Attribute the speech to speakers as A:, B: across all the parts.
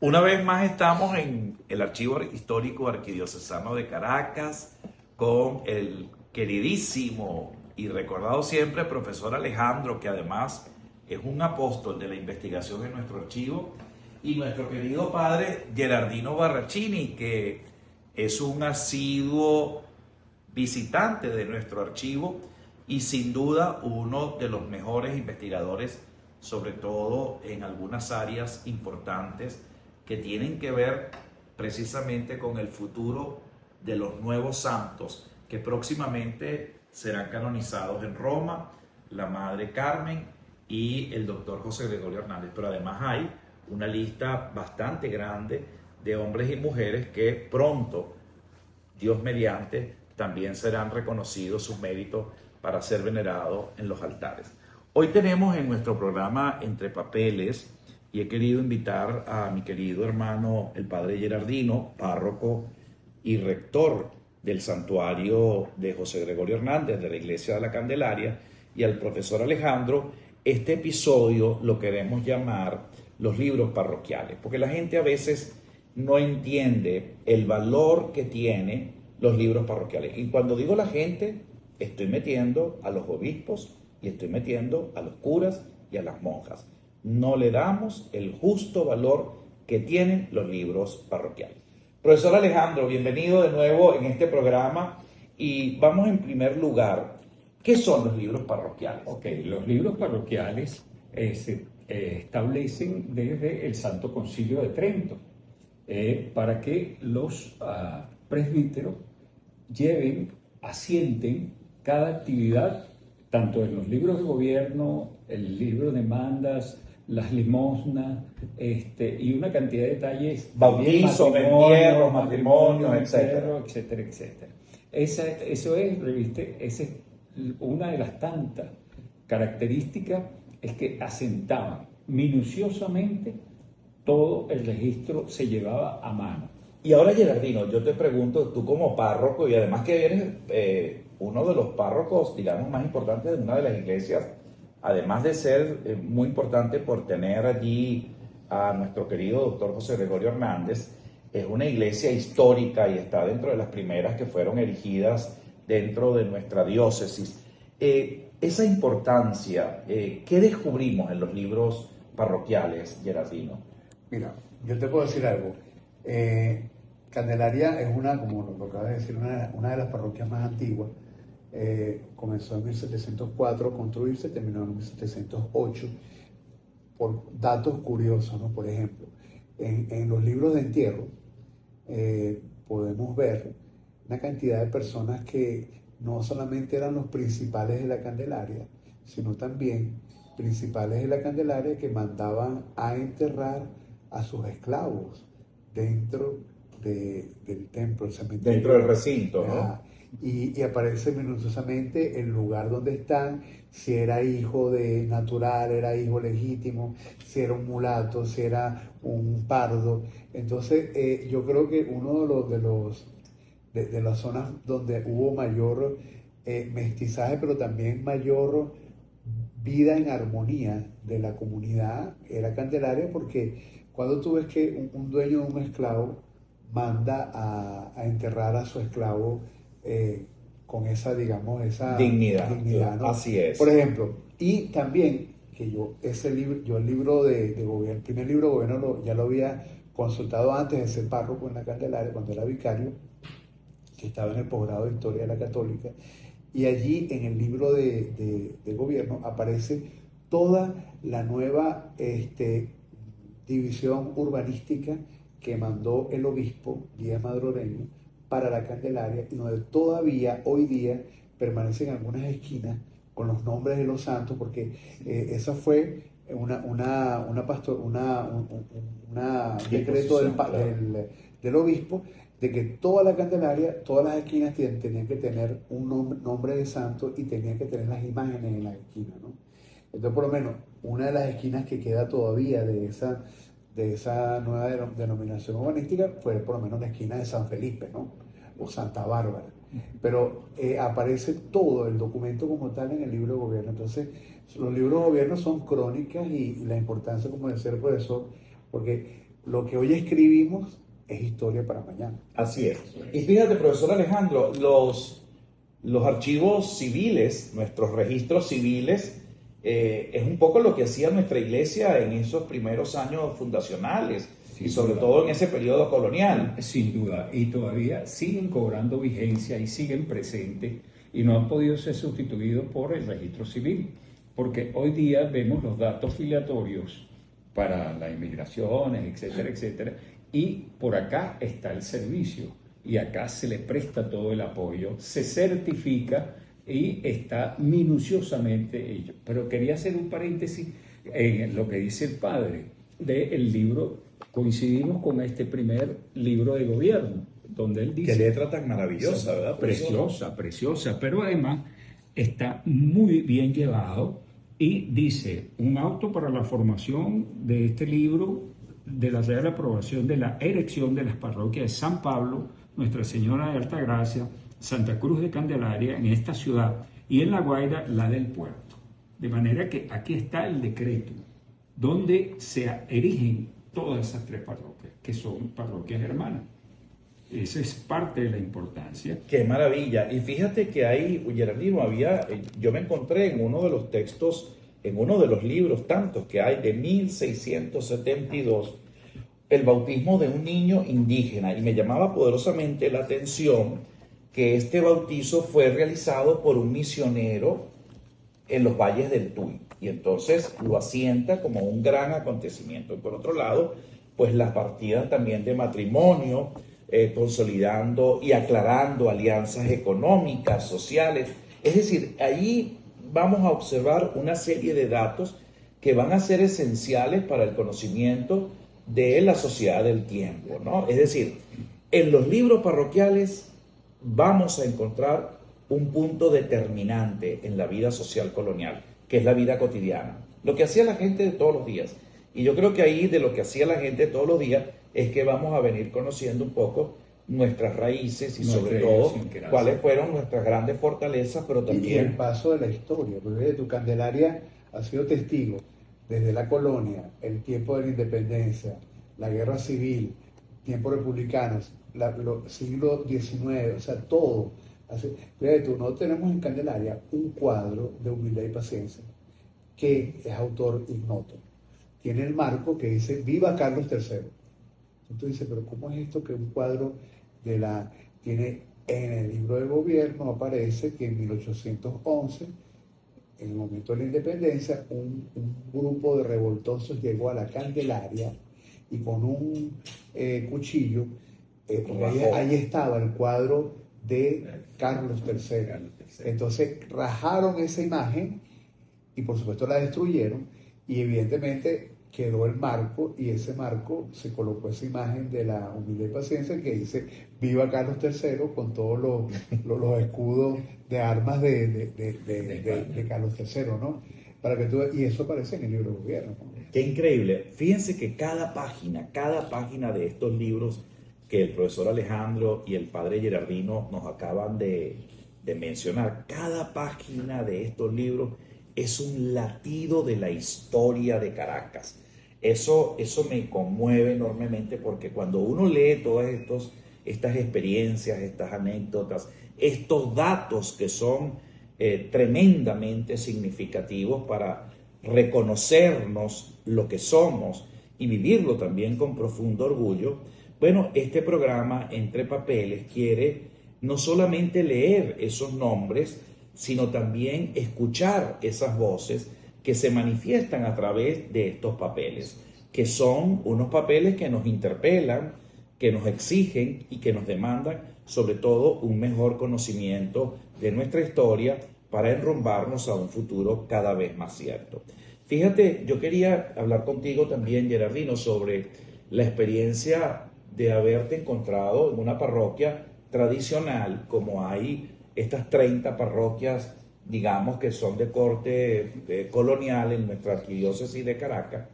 A: Una vez más estamos en el Archivo Histórico Arquidiocesano de Caracas con el queridísimo y recordado siempre profesor Alejandro, que además es un apóstol de la investigación en nuestro archivo, y nuestro querido padre Gerardino Barrachini, que es un asiduo visitante de nuestro archivo y sin duda uno de los mejores investigadores, sobre todo en algunas áreas importantes que tienen que ver precisamente con el futuro de los nuevos santos que próximamente serán canonizados en Roma, la Madre Carmen y el doctor José Gregorio Hernández. Pero además hay una lista bastante grande de hombres y mujeres que pronto, Dios mediante, también serán reconocidos sus méritos para ser venerados en los altares. Hoy tenemos en nuestro programa Entre Papeles, y he querido invitar a mi querido hermano, el padre Gerardino, párroco y rector del santuario de José Gregorio Hernández de la Iglesia de la Candelaria, y al profesor Alejandro. Este episodio lo queremos llamar los libros parroquiales, porque la gente a veces no entiende el valor que tienen los libros parroquiales. Y cuando digo la gente, estoy metiendo a los obispos y estoy metiendo a los curas y a las monjas. No le damos el justo valor que tienen los libros parroquiales. Profesor Alejandro, bienvenido de nuevo en este programa y vamos en primer lugar, ¿qué son los libros parroquiales?
B: Ok, los libros parroquiales se establecen desde el Santo Concilio de Trento para que los presbíteros lleven, asienten cada actividad, tanto en los libros de gobierno, el libro de mandas, las limosnas, y una cantidad de detalles.
A: Bautizos, entierros, matrimonios,
B: etcétera, etcétera. Eso es, reviste, esa es una de las tantas características, es que asentaban minuciosamente todo el registro, se llevaba a mano.
A: Y ahora, Gerardino, yo te pregunto, tú como párroco, y además que eres uno de los párrocos, digamos, más importantes de una de las iglesias, además de ser muy importante por tener allí a nuestro querido doctor José Gregorio Hernández, es una iglesia histórica y está dentro de las primeras que fueron erigidas dentro de nuestra diócesis. Esa importancia, ¿qué descubrimos en los libros parroquiales, Gerardino?
C: Mira, yo te puedo decir algo. Candelaria es una, como lo acabas de decir, una de las parroquias más antiguas. Comenzó en 1704 a construirse, terminó en 1708, por datos curiosos, ¿no? Por ejemplo, en los libros de entierro podemos ver una cantidad de personas que no solamente eran los principales de la Candelaria, sino también principales de la Candelaria que mandaban a enterrar a sus esclavos dentro del templo, el cementerio.
A: Dentro del recinto, ¿no?
C: Y aparece minuciosamente el lugar donde están, si era hijo de natural, era hijo legítimo, si era un mulato, si era un pardo. Entonces, yo creo que uno de las zonas donde hubo mayor mestizaje, pero también mayor vida en armonía de la comunidad, era Candelaria, porque cuando tú ves que un dueño de un esclavo manda a enterrar a su esclavo con esa, digamos, esa
A: dignidad,
C: ¿no?
A: Así es.
C: Por ejemplo, y también que el libro de gobierno, el primer libro de gobierno ya lo había consultado antes de ser párroco en la Candelaria, cuando era vicario, que estaba en el posgrado de Historia de la Católica, y allí en el libro de gobierno aparece toda la nueva división urbanística que mandó el obispo Díaz Madroreño para la Candelaria, y donde todavía hoy día permanecen algunas esquinas con los nombres de los santos, porque esa fue un decreto del obispo, de que toda la Candelaria, todas las esquinas tenían que tener un nombre de santo y tenían que tener las imágenes en las esquinas, ¿no? Entonces, por lo menos, una de las esquinas que queda todavía de esa nueva denominación urbanística fue por lo menos la esquina de San Felipe, ¿no? O Santa Bárbara. Pero aparece todo el documento como tal en el libro de gobierno. Entonces, los libros de gobierno son crónicas y la importancia, como decía el profesor, porque lo que hoy escribimos es historia para mañana.
A: Así es. Y fíjate, profesor Alejandro, los archivos civiles, nuestros registros civiles, es un poco lo que hacía nuestra iglesia en esos primeros años fundacionales y sobre todo en ese periodo colonial.
B: Sin duda, y todavía siguen cobrando vigencia y siguen presentes y no han podido ser sustituidos por el registro civil, porque hoy día vemos los datos filiatorios para las inmigraciones, etcétera, etcétera, y por acá está el servicio y acá se le presta todo el apoyo, se certifica y está minuciosamente ello. Pero quería hacer un paréntesis en lo que dice el padre del libro. Coincidimos con este primer libro de gobierno, donde él dice...
A: Qué letra tan maravillosa, ¿verdad?
B: Preciosa, preciosa, pero además está muy bien llevado y dice, un auto para la formación de este libro de la real aprobación de la erección de las parroquias de San Pablo, Nuestra Señora de Altagracia, Santa Cruz de Candelaria en esta ciudad y en La Guaira la del puerto. De manera que aquí está el decreto donde se erigen todas esas tres parroquias, que son parroquias hermanas. Esa es parte de la importancia.
A: Qué maravilla. Y fíjate que ahí, Gerardino, yo me encontré en uno de los textos, en uno de los libros, tantos que hay, de 1672, el bautismo de un niño indígena. Y me llamaba poderosamente la atención que este bautizo fue realizado por un misionero en los valles del Tuy. Y entonces lo asienta como un gran acontecimiento. Y por otro lado, pues las partidas también de matrimonio, consolidando y aclarando alianzas económicas, sociales. Es decir, allí vamos a observar una serie de datos que van a ser esenciales para el conocimiento de la sociedad del tiempo, ¿no? Es decir, en los libros parroquiales vamos a encontrar un punto determinante en la vida social colonial, que es la vida cotidiana, lo que hacía la gente de todos los días. Y yo creo que ahí de lo que hacía la gente de todos los días es que vamos a venir conociendo un poco nuestras raíces y sobre todo cuáles fueron nuestras grandes fortalezas, pero también...
C: Y el paso de la historia, porque tu Candelaria ha sido testigo desde la colonia, el tiempo de la independencia, la guerra civil, tiempos republicanos, siglo XIX, o sea, todo. Fíjate tú, nosotros tenemos en Candelaria un cuadro de humildad y paciencia que es autor ignoto. Tiene el marco que dice Viva Carlos III. Entonces dice, pero ¿cómo es esto que un cuadro tiene en el libro de gobierno? Aparece que en 1811, en el momento de la independencia, un grupo de revoltosos llegó a la Candelaria y con un cuchillo, ahí estaba el cuadro de Carlos III. Entonces rajaron esa imagen y por supuesto la destruyeron y evidentemente quedó el marco y ese marco se colocó esa imagen de la humildad y paciencia que dice Viva Carlos III con todos los escudos de armas de Carlos III, ¿no? Y eso aparece en el libro de gobierno, ¿no?
A: Qué increíble. Fíjense que cada página de estos libros que el profesor Alejandro y el padre Gerardino nos acaban de mencionar, cada página de estos libros es un latido de la historia de Caracas. Eso me conmueve enormemente porque cuando uno lee todas estas experiencias, estas anécdotas, estos datos que son tremendamente significativos para reconocernos lo que somos y vivirlo también con profundo orgullo, bueno, este programa Entre Papeles quiere no solamente leer esos nombres, sino también escuchar esas voces que se manifiestan a través de estos papeles, que son unos papeles que nos interpelan, que nos exigen y que nos demandan sobre todo un mejor conocimiento de nuestra historia para enrumbarnos a un futuro cada vez más cierto. Fíjate, yo quería hablar contigo también, Gerardino, sobre la experiencia de haberte encontrado en una parroquia tradicional, como hay estas 30 parroquias, digamos, que son de corte colonial en nuestra arquidiócesis de Caracas,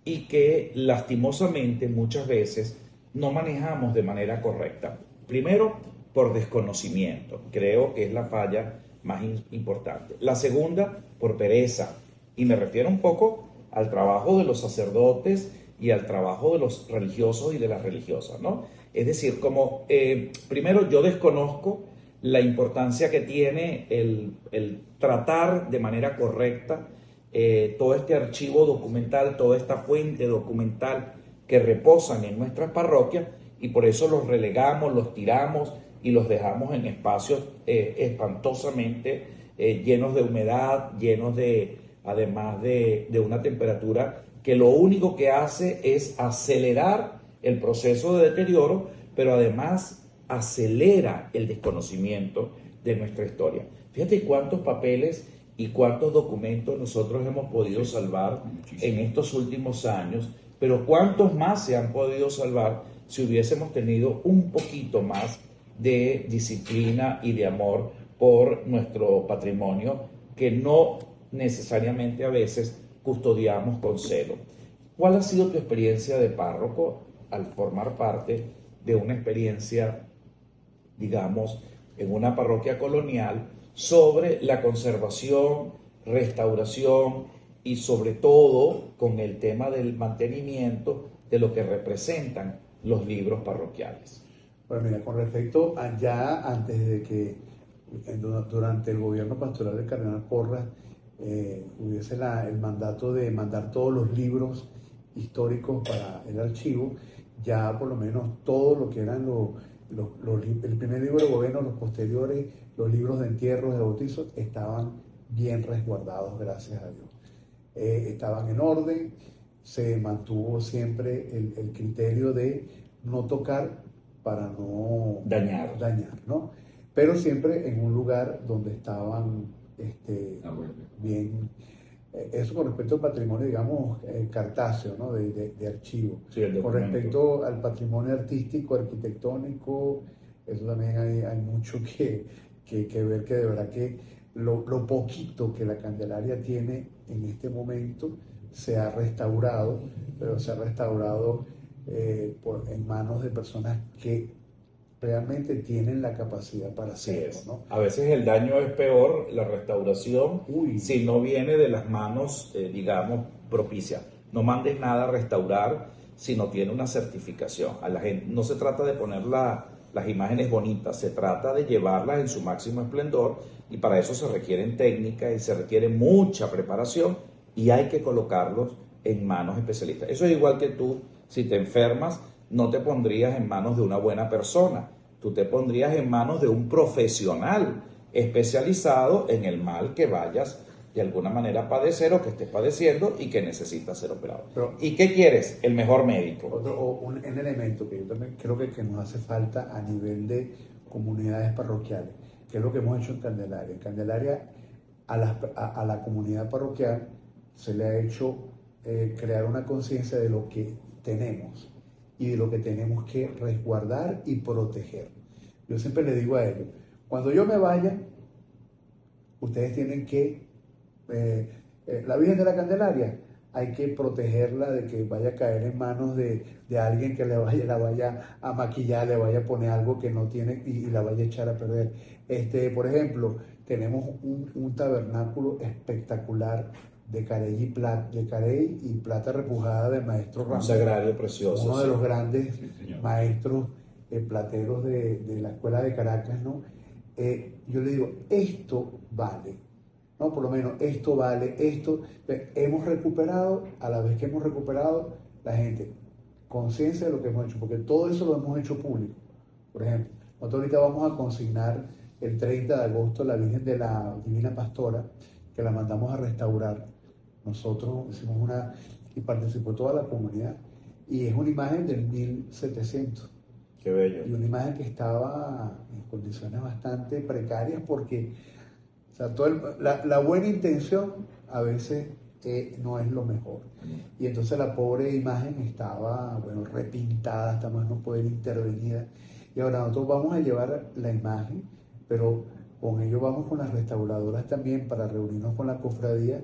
A: y que lastimosamente muchas veces no manejamos de manera correcta. Primero, por desconocimiento, creo que es la falla más importante. La segunda, por pereza, y me refiero un poco al trabajo de los sacerdotes y al trabajo de los religiosos y de las religiosas, ¿no? Es decir, como primero yo desconozco la importancia que tiene el tratar de manera correcta todo este archivo documental, toda esta fuente documental que reposan en nuestras parroquias, y por eso los relegamos, los tiramos y los dejamos en espacios espantosamente llenos de humedad, llenos además de una temperatura que lo único que hace es acelerar el proceso de deterioro, pero además acelera el desconocimiento de nuestra historia. Fíjate cuántos papeles y cuántos documentos nosotros hemos podido salvar en estos últimos años, pero cuántos más se han podido salvar si hubiésemos tenido un poquito más de disciplina y de amor por nuestro patrimonio, que no necesariamente a veces custodiamos con celo. ¿Cuál ha sido tu experiencia de párroco al formar parte de una experiencia, digamos, en una parroquia colonial sobre la conservación, restauración y sobre todo con el tema del mantenimiento de lo que representan los libros parroquiales?
C: Bueno, mira, con respecto a ya antes de que durante el gobierno pastoral del Cardenal Porras hubiese el mandato de mandar todos los libros históricos para el archivo, ya por lo menos todo lo que eran el primer libro de gobierno, los posteriores, los libros de entierros, de bautizos, estaban bien resguardados, gracias a Dios. Estaban en orden, se mantuvo siempre el criterio de no tocar para no
A: dañar,
C: ¿no? Pero siempre en un lugar donde estaban bien. Eso con respecto al patrimonio, digamos, cartáceo, ¿no? de archivo.
A: Sí,
C: con respecto al patrimonio artístico, arquitectónico, eso también hay mucho que ver, que de verdad que lo poquito que la Candelaria tiene en este momento se ha restaurado, pero se ha restaurado en manos de personas que realmente tienen la capacidad para hacerlo, ¿no?
A: A veces el daño es peor, la restauración, si no viene de las manos, digamos, propicias. No mandes nada a restaurar si no tiene una certificación. A la gente no se trata de poner las imágenes bonitas, se trata de llevarlas en su máximo esplendor, y para eso se requieren técnicas y se requiere mucha preparación, y hay que colocarlos en manos especialistas. Eso es igual que tú, si te enfermas, no te pondrías en manos de una buena persona, tú te pondrías en manos de un profesional especializado en el mal que vayas de alguna manera a padecer o que estés padeciendo y que necesitas ser operado.
C: Pero,
A: ¿y qué quieres? El mejor médico.
C: Un elemento que yo también creo que nos hace falta a nivel de comunidades parroquiales, que es lo que hemos hecho en Candelaria. En Candelaria, a la comunidad parroquial se le ha hecho crear una conciencia de lo que tenemos y de lo que tenemos que resguardar y proteger. Yo siempre le digo a ellos, cuando yo me vaya, ustedes tienen que, la Virgen de la Candelaria, hay que protegerla de que vaya a caer en manos de alguien que la vaya a maquillar, le vaya a poner algo que no tiene y la vaya a echar a perder. Por ejemplo, tenemos un tabernáculo espectacular de carey y plata repujada del maestro Ramón.
A: Un sagrario precioso.
C: Uno de los grandes maestros plateros de la Escuela de Caracas, ¿no? Yo le digo, esto vale, ¿no? Por lo menos esto vale, esto. Hemos recuperado, a la vez que hemos recuperado, la gente, conciencia de lo que hemos hecho, porque todo eso lo hemos hecho público. Por ejemplo, nosotros ahorita vamos a consignar el 30 de agosto la Virgen de la Divina Pastora, que la mandamos a restaurar. Nosotros hicimos y participó toda la comunidad, y es una imagen del 1700.
A: Qué bello.
C: Y una imagen que estaba en condiciones bastante precarias porque, o sea, la buena intención a veces no es lo mejor. Y entonces la pobre imagen estaba, bueno, repintada, hasta más no poder intervenir. Y ahora nosotros vamos a llevar la imagen, pero con ello vamos con las restauradoras también para reunirnos con la cofradía,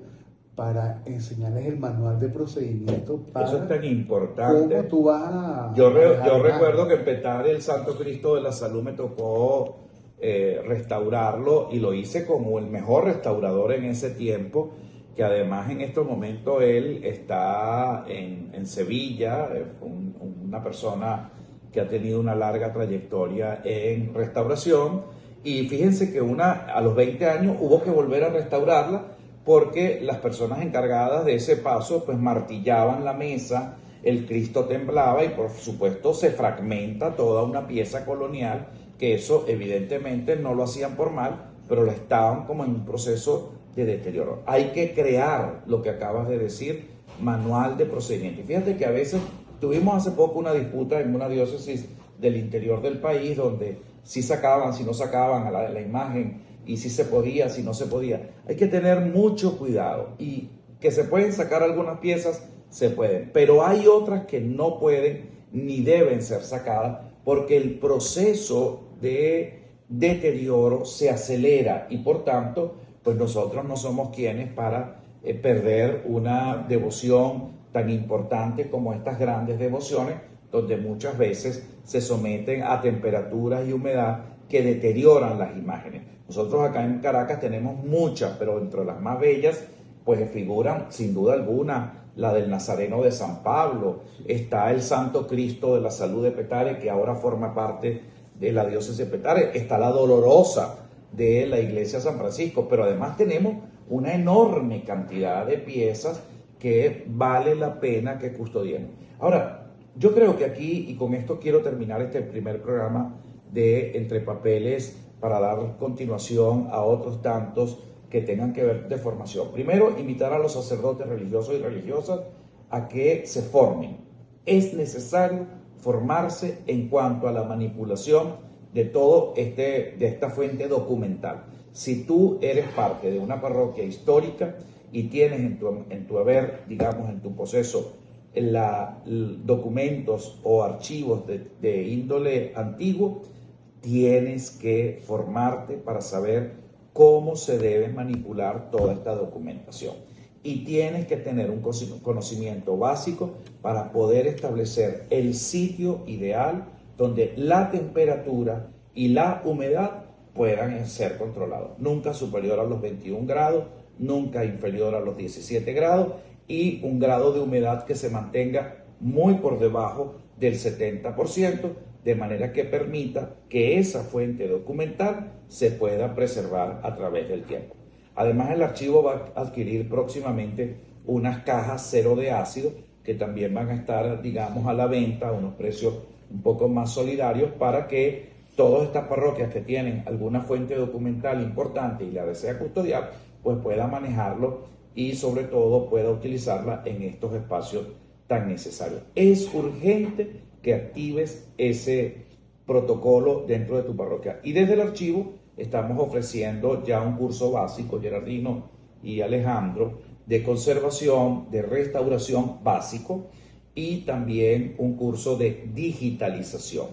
C: para enseñarles el manual de procedimiento.
A: Eso es tan importante.
C: ¿Cómo tú vas a
A: yo recuerdo que en Petare el Santo Cristo de la Salud me tocó restaurarlo, y lo hice como el mejor restaurador en ese tiempo, que además en estos momentos él está en Sevilla, una persona que ha tenido una larga trayectoria en restauración, y fíjense que a los 20 años hubo que volver a restaurarla porque las personas encargadas de ese paso pues martillaban la mesa, el Cristo temblaba y por supuesto se fragmenta toda una pieza colonial, que eso evidentemente no lo hacían por mal, pero lo estaban como en un proceso de deterioro. Hay que crear lo que acabas de decir, manual de procedimiento. Y fíjate que a veces tuvimos hace poco una disputa en una diócesis del interior del país donde si sacaban, si no sacaban a la imagen, y si se podía, si no se podía. Hay que tener mucho cuidado, y que se pueden sacar algunas piezas, se pueden, pero hay otras que no pueden ni deben ser sacadas porque el proceso de deterioro se acelera y por tanto, pues nosotros no somos quienes para perder una devoción tan importante como estas grandes devociones, donde muchas veces se someten a temperaturas y humedad que deterioran las imágenes. Nosotros acá en Caracas tenemos muchas, pero entre las más bellas, pues figuran sin duda alguna la del Nazareno de San Pablo, está el Santo Cristo de la Salud de Petare, que ahora forma parte de la diócesis de Petare, está la Dolorosa de la Iglesia de San Francisco, pero además tenemos una enorme cantidad de piezas que vale la pena que custodiemos. Ahora, yo creo que aquí, y con esto quiero terminar este primer programa de Entre Papeles para dar continuación a otros tantos que tengan que ver de formación. Primero, invitar a los sacerdotes religiosos y religiosas a que se formen. Es necesario formarse en cuanto a la manipulación de esta fuente documental. Si tú eres parte de una parroquia histórica y tienes en tu haber, digamos, en tu proceso, documentos o archivos de índole antiguo, tienes que formarte para saber cómo se debe manipular toda esta documentación. Y tienes que tener un conocimiento básico para poder establecer el sitio ideal donde la temperatura y la humedad puedan ser controlados. Nunca superior a los 21 grados, nunca inferior a los 17 grados y un grado de humedad que se mantenga muy por debajo del 70%, de manera que permita que esa fuente documental se pueda preservar a través del tiempo. Además, el archivo va a adquirir próximamente unas cajas cero de ácido que también van a estar, digamos, a la venta a unos precios un poco más solidarios para que todas estas parroquias que tienen alguna fuente documental importante y la desea custodiar, pues pueda manejarlo y sobre todo pueda utilizarla en estos espacios tan necesarios. Es urgente que actives ese protocolo dentro de tu parroquia. Y desde el archivo estamos ofreciendo ya un curso básico, Gerardino y Alejandro, de conservación, de restauración básico y también un curso de digitalización,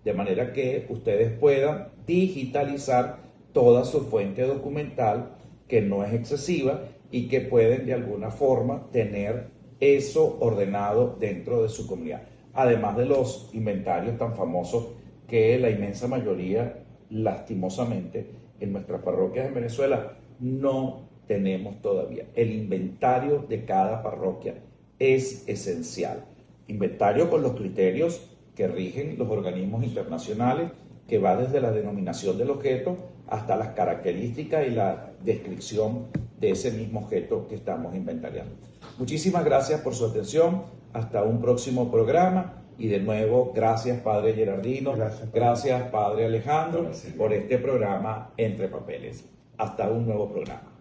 A: de manera que ustedes puedan digitalizar toda su fuente documental, que no es excesiva y que pueden de alguna forma tener eso ordenado dentro de su comunidad. Además de los inventarios tan famosos que la inmensa mayoría, lastimosamente, en nuestras parroquias en Venezuela no tenemos todavía. El inventario de cada parroquia es esencial. Inventario con los criterios que rigen los organismos internacionales, que va desde la denominación del objeto hasta las características y la descripción de ese mismo objeto que estamos inventariando. Muchísimas gracias por su atención. Hasta un próximo programa. Y de nuevo, gracias Padre Gerardino, gracias Padre Alejandro por este programa Entre Papeles. Hasta un nuevo programa.